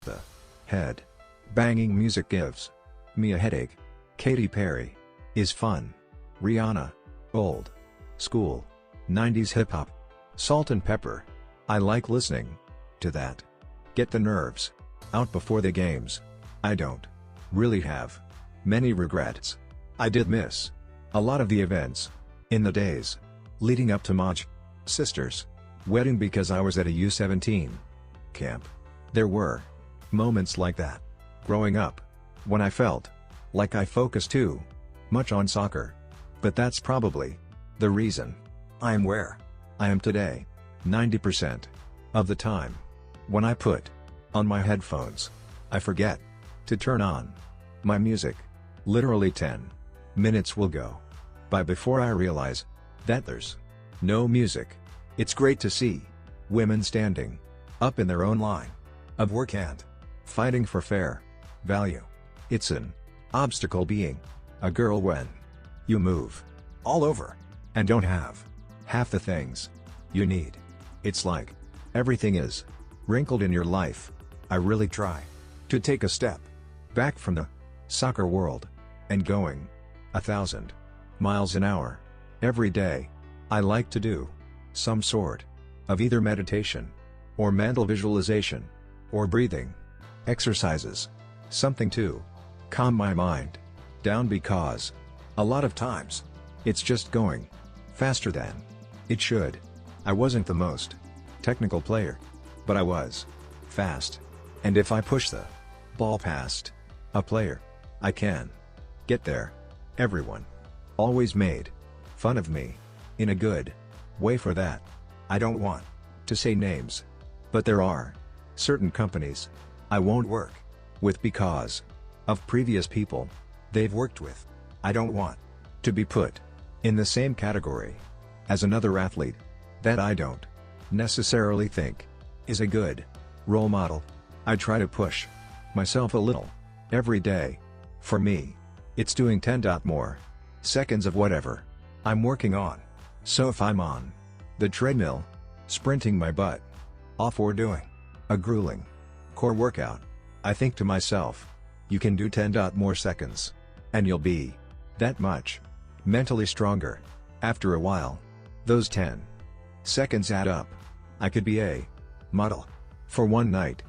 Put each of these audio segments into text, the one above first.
The head banging music gives me a headache. Katy Perry is fun. Rihanna, old school 90s hip hop. Salt and pepper. I like listening to that. Get the nerves out before the games. I don't really have many regrets. I did miss a lot of the events in the days leading up to Maj sister's wedding because I was at a U17 camp. There were moments like that growing up when I felt like I focused too much on soccer. But that's probably the reason I am where I am today. 90% of the time when I put on my headphones, I forget to turn on my music. Literally 10 minutes will go by before I realize that there's no music. It's great to see women standing up in their own line of work and fighting for fair value. It's an obstacle being a girl when you move all over and don't have half the things you need. It's like everything is wrinkled in your life. I really try to take a step back from the soccer world and going 1,000 miles an hour every day. I like to do some sort of either meditation or mental visualization or breathing exercises, something to calm my mind down because a lot of times it's just going faster than it should. I wasn't the most technical player, but I was fast, and if I push the ball past a player, I can get there. Everyone always made fun of me in a good way for that. I don't want to say names, but there are certain companies I won't work with because of previous people they've worked with. I don't want to be put in the same category as another athlete that I don't necessarily think is a good role model. I try to push myself a little every day. For me, it's doing 10 more seconds of whatever I'm working on. So if I'm on the treadmill, sprinting my butt off or doing a grueling core workout, I think to myself, you can do 10 more seconds, and you'll be that much mentally stronger. After a while, those 10 seconds add up. I could be a model for one night,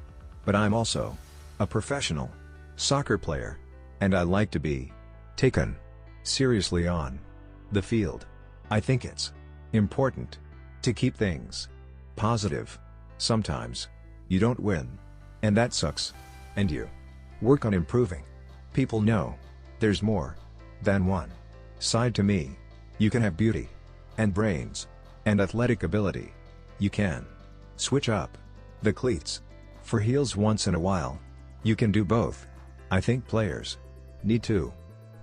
but I'm also a professional soccer player, and I like to be taken seriously on the field. I think it's important to keep things positive. Sometimes you don't win, and that sucks, and you work on improving. People know there's more than one side to me. You can have beauty and brains and athletic ability. You can switch up the cleats for heels once in a while. You can do both. I think players need to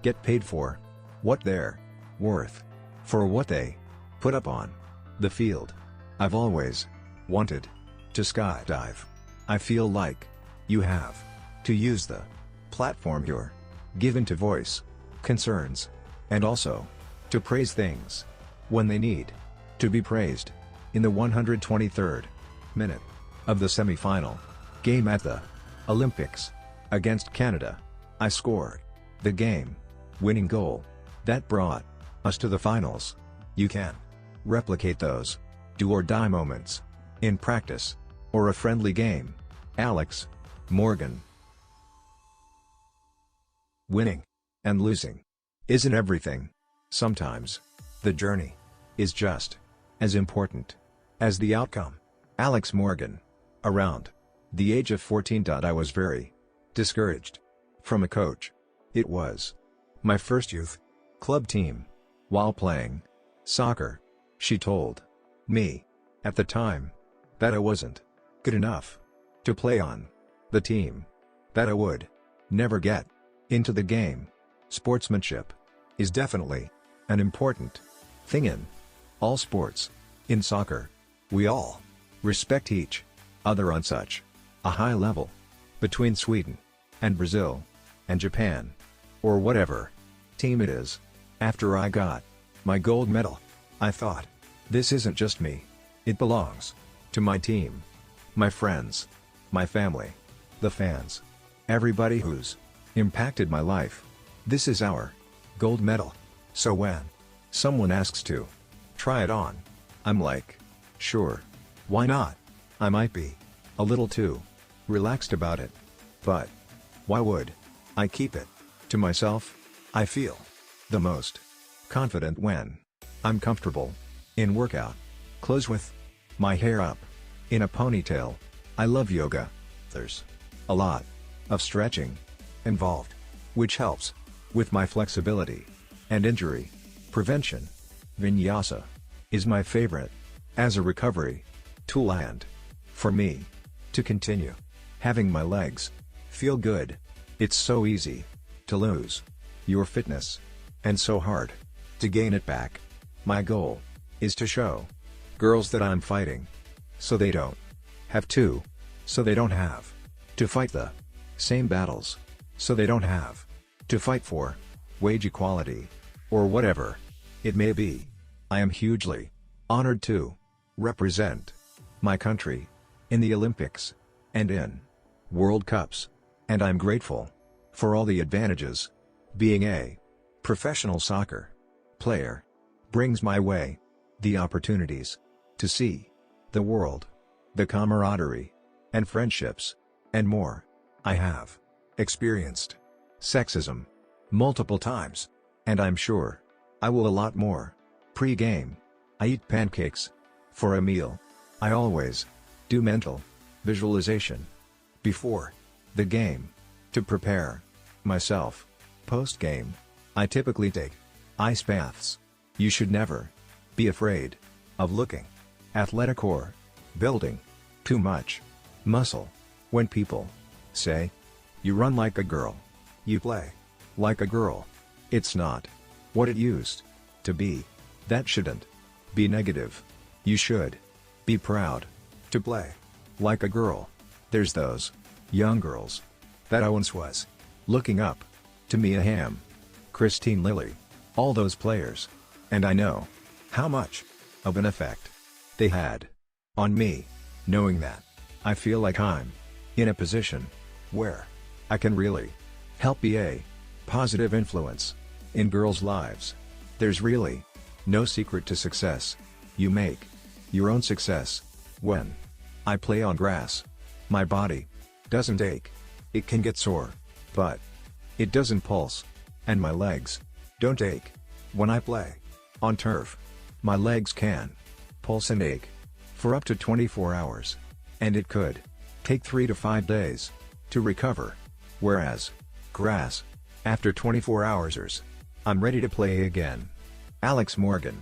get paid for what they're worth, for what they put up on the field. I've always wanted to skydive. I feel like you have to use the platform you're given to voice concerns, and also to praise things when they need to be praised. In the 123rd minute of the semi-final game at the Olympics against Canada, I scored the game-winning goal that brought us to the finals. You can replicate those do-or-die moments in practice or a friendly game. Alex Morgan. Winning and losing isn't everything. Sometimes the journey is just as important as the outcome. Alex Morgan. Around the age of 14. I was very discouraged from a coach. It was my first youth club team. While playing soccer, she told me at the time that I wasn't good enough to play on the team, that I would never get into the game. Sportsmanship is definitely an important thing in all sports. In soccer, we all respect each other on such a high level. Between Sweden and Brazil and Japan, or whatever team it is, after I got my gold medal, I thought, this isn't just me. It belongs to my team, my friends, my family. the fans. Everybody who's impacted my life. This is our gold medal. So when someone asks to try it on, I'm like, sure. Why not? I might be a little too relaxed about it. But why would I keep it to myself? I feel the most confident when I'm comfortable in workout clothes with my hair up in a ponytail. I love yoga. There's a lot of stretching involved, which helps with my flexibility and injury prevention. Vinyasa is my favorite as a recovery tool and for me to continue having my legs feel good. It's so easy to lose your fitness and so hard to gain it back. My goal is to show girls that I'm fighting so they don't have to, so they don't have to fight the same battles, so they don't have to fight for wage equality or whatever it may be. I am hugely honored to represent my country in the Olympics and in World Cups, and I'm grateful for all the advantages being a professional soccer player brings my way. The opportunities to see the world, the camaraderie and friendships, and more. I have experienced sexism multiple times, and I'm sure I will a lot more. Pre-game, I eat pancakes. For a meal, I always do mental visualization before the game to prepare myself. Post-game, I typically take ice baths. You should never be afraid of looking athletic or building too much muscle. When people say, you run like a girl, you play like a girl, it's not what it used to be. That shouldn't be negative. You should be proud to play like a girl. There's those young girls that I once was looking up to: Mia Hamm, Christine Lilly, all those players, and I know how much of an effect they had on me. Knowing that, I feel like I'm in a position where I can really help be a positive influence in girls' lives. There's really no secret to success. You make your own success. When I play on grass, my body doesn't ache. It can get sore, but it doesn't pulse, and my legs don't ache. When I play on turf, my legs can pulse and ache for up to 24 hours, and it could take 3 to 5 days to recover. Whereas grass, after 24 hours, I'm ready to play again. Alex Morgan.